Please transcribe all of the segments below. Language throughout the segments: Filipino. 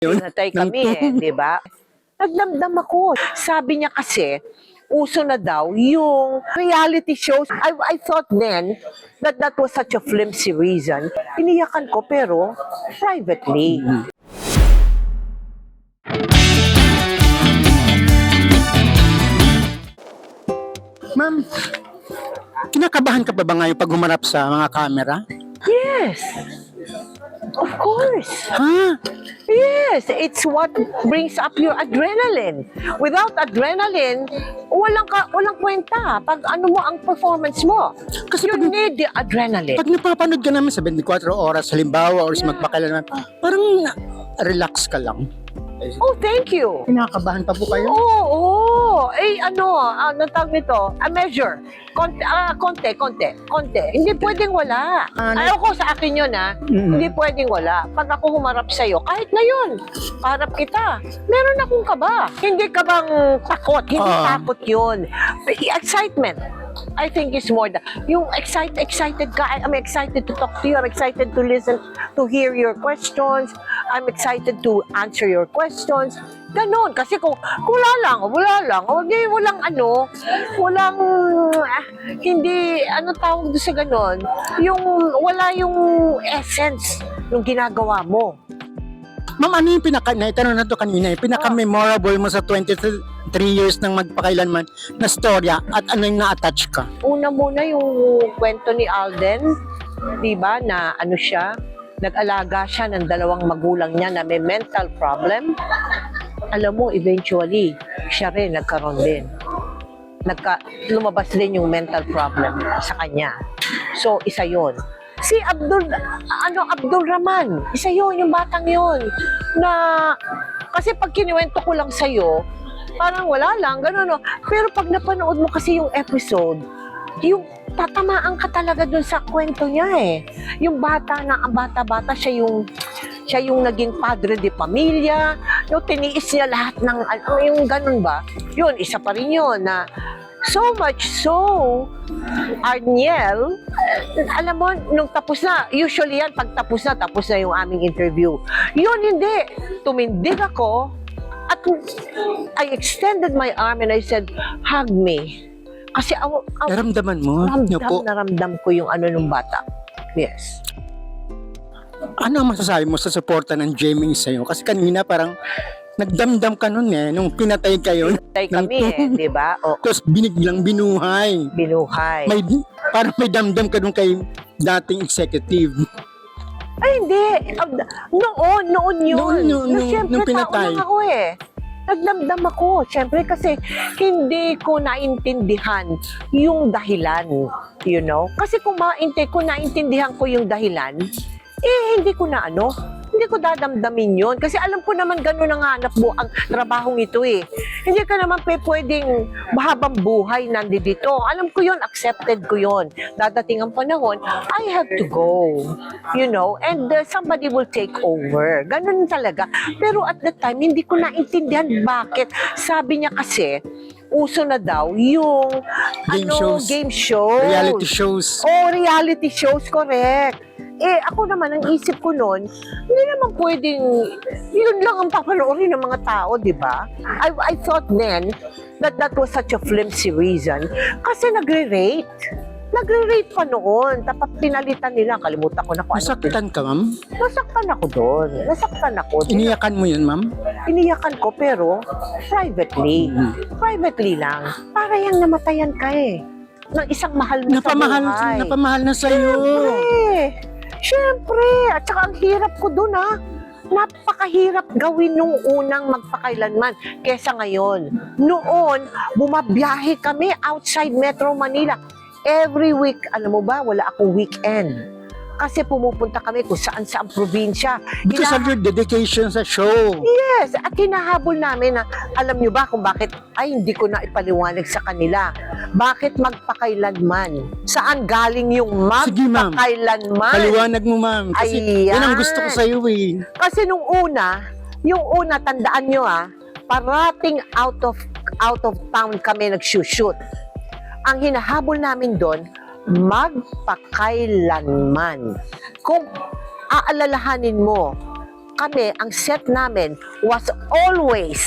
Pinatay kami di ba? Nagdamdam ako. Sabi niya kasi, uso na daw yung reality shows. I thought then that was such a flimsy reason. Iniyakan ko pero privately. Ma'am, kinakabahan ka pa ba ngayon pag humarap sa mga camera? Yes. Of course. Ha? Yes, it's what brings up your adrenaline. Without adrenaline, walang kwenta pag ano mo ang performance mo. Kasi You pag- need the adrenaline. Pag napapanood ka namin sa 24 oras, halimbawa, or sa magpakailanman, parang relax ka lang. Oh, thank you. Kinakabahan pa po kayo? Oo. Ano tawag nito? A measure. Konti. Hindi pwedeng wala. Ayaw ko sa akin yun, ha? Hindi pwedeng wala. Pag ako humarap sa'yo, kahit ngayon, harap kita, meron akong kaba. Hindi ka bang takot? Hindi takot yun. Excitement. I think it's more yung excited ka. I'm excited to talk to you. I'm excited to listen, to hear your questions. I'm excited to answer your questions. Ganon. Kasi kung wala lang, hindi, tawag doon sa ganon, wala yung essence ng ginagawa mo. Ma'am, ano yung naitanong na to kanina, yung pinaka-memorable mo sa 23 years ng magpakailanman na storya at ano yung na-attach ka? Una muna yung kwento ni Alden, di ba, na nag-alaga siya ng 2 magulang niya na may mental problem. Alam mo, eventually, siya rin nagkaroon din. Lumabas din yung mental problem sa kanya. So, isa yon. Si Abdul Rahman, isa yon, yung batang yon. Kasi pag kinuwento ko lang sa'yo, parang wala lang, gano'n, no? Pero pag napanood mo kasi yung episode, yung tatamaan ka talaga dun sa kwento niya eh. Yung bata-bata, siya yung naging padre de pamilya, yung tiniis niya lahat ng, yung ganun ba? Yun, isa pa rin yun na, so much so, Arniel, alam mo, nung tapos na, usually yan, pag tapos na yung aming interview. Yun, hindi. Tumindig ako, at I extended my arm and I said, hug me. Kasi Naramdaman mo? naramdam ko yung nung bata. Yes. Ano ang masasabi mo sa suporta ng Jamie sa'yo? Kasi kanina parang nagdamdam ka nun nung pinatay kayo. Pinatay kami di ba? Tapos biniglang binuhay. Parang may damdam ka dun kay dating executive. Ay, hindi. Noon yun. Nung pinatay. Siyempre, tao lang ako Nagdamdam ako. Siyempre, kasi hindi ko naintindihan yung dahilan. You know? Kasi kung naintindihan ko yung dahilan, hindi ko dadamdamin yun. Kasi alam ko naman gano'n ang hanap mo ang trabahong ito Hindi ka naman pwedeng mahabang buhay nandito. Alam ko yun, accepted ko yun. Dadating ang panahon, I have to go. You know, and somebody will take over. Ganun talaga. Pero at the time, hindi ko naintindihan bakit. Sabi niya kasi, uso na daw yung game shows. Reality shows. Reality shows, correct. Ako naman, ang isip ko noon, hindi naman pwedeng, yun lang ang papanoorin ng mga tao, di ba? I thought then that was such a flimsy reason. Kasi nagre-rate pa noon. Tapos pinalitan nila, kalimutan ko na kung Nasaktan ka, ma'am? Nasaktan ako doon. Iniyakan mo yun, ma'am? Iniyakan ko, pero privately. Privately lang. Para yung namatayan ka ng isang mahal mo sa buhay. Napamahal na sa'yo. Siyempre. At saka ang hirap ko dun napakahirap gawin nung unang magpakailanman kesa ngayon. Noon, bumabiyahe kami outside Metro Manila. Every week, alam mo ba, wala akong weekend. Kasi pumupunta kami kung saan-saan probinsya. Because of your dedication sa show. Yes, at hinahabol namin na, alam nyo ba kung bakit, hindi ko na ipaliwanag sa kanila. Bakit magpakailanman? Saan galing yung magpakailanman? Paliwanag mo, ma'am. Kasi yan ang gusto ko sa iyo Kasi yung una, tandaan nyo parating out of town kami nagsushoot. Ang hinahabol namin doon, magpakailanman. Kung aalalahanin mo, kami, ang set namin was always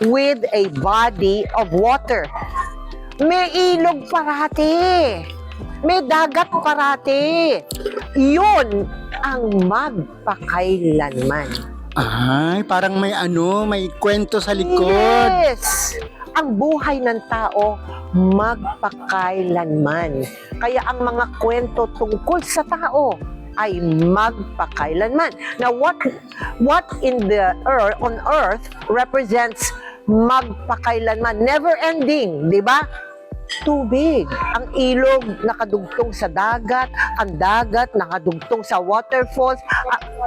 with a body of water. May ilog parati. May dagat parati. Yun ang magpakailanman. Ay, parang may may kwento sa likod. Yes! Ang buhay ng tao, magpakailanman. Kaya ang mga kwento tungkol sa tao ay magpakailanman. Now, what in the earth, on earth represents magpakailanman? Never ending, di ba? Tubig. Ang ilog nakadugtong sa dagat, ang dagat nakadugtong sa waterfalls,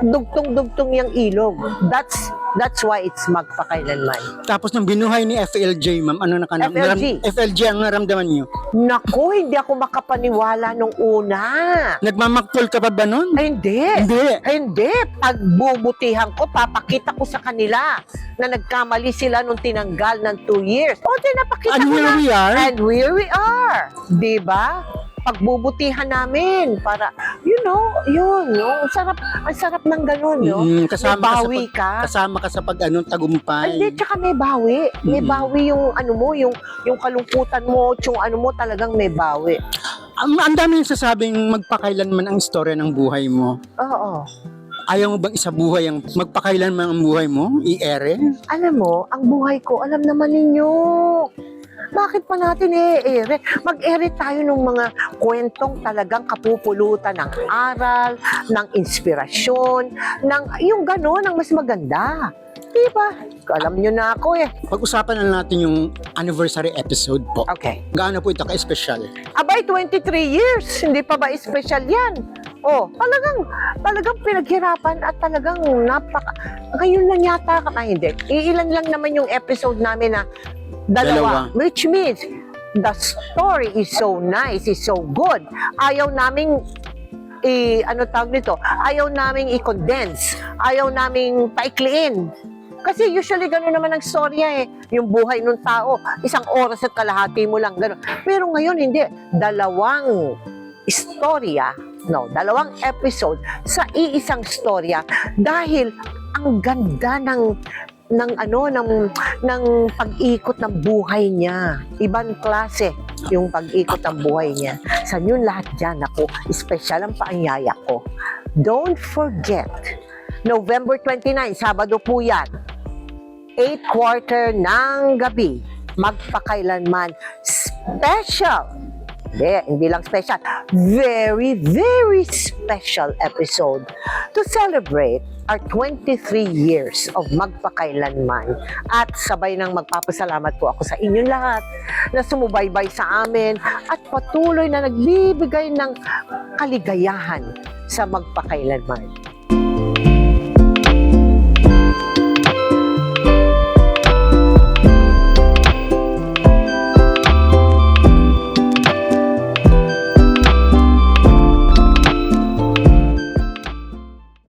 dugtong-dugtong yung ilog. That's why it's magpakailanman. Tapos nung binuhay ni FLJ, ma'am, ano FLG. FLJ ang naramdaman niyo? Naku, hindi ako makapaniwala nung una. Nagmamaktol ka pa ba nun? Ay, hindi. Hindi. Pagbubutihan ko, papakita ko sa kanila na nagkamali sila nung tinanggal ng 2 years. O, tinapakita And ko here na. we are. And here we are. Diba? Pagbubutihan namin para, yun. Ang sarap ng ganun, no? May bawi ka. Kasama ka sa tagumpay. Hindi, tsaka may bawi. May bawi yung yung kalungkutan mo, yung mo talagang may bawi. Ang dami yung sasabing magpakailanman ang istorya ng buhay mo. Oo. Ayaw mo bang isabuhay ang magpakailanman ang buhay mo? I-ere? Alam mo, ang buhay ko, alam naman ninyo. Bakit pa natin i-ere? Mag-ere tayo ng mga kwentong talagang kapupulutan ng aral, ng inspirasyon, ng yung gano'n, ang mas maganda. Diba? Alam nyo na ako eh. Pag-usapan na natin yung anniversary episode po. Okay. Gaano po ito ka-espesyal? Abay, 23 years. Hindi pa ba special yan? Oh, talagang pinaghirapan at talagang ngayon lang yata, hindi. Iilan lang naman yung episode namin na dalawa. Which means, the story is so nice, is so good. Ayaw naming ayaw naming i-condense. Ayaw naming paikliin. Kasi usually gano'n naman ang storya eh. Yung buhay ng tao, 1 oras at kalahati mo lang, gano'n. Pero ngayon hindi. 2 episode sa iisang storya dahil ang ganda ng pag-ikot ng buhay niya. Ibang klase yung pag-ikot ng buhay niya. Sa inyo lahat dyan, ako, espesyal ang paanyaya ko. Don't forget, November 29, Sabado po yan, 8:15 ng gabi, magpakailanman special. Hindi lang special. Very, very special episode to celebrate our 23 years of magpakailanman. At sabay nang magpapasalamat po ako sa inyong lahat na sumubaybay sa amin at patuloy na nagbibigay ng kaligayahan sa magpakailanman.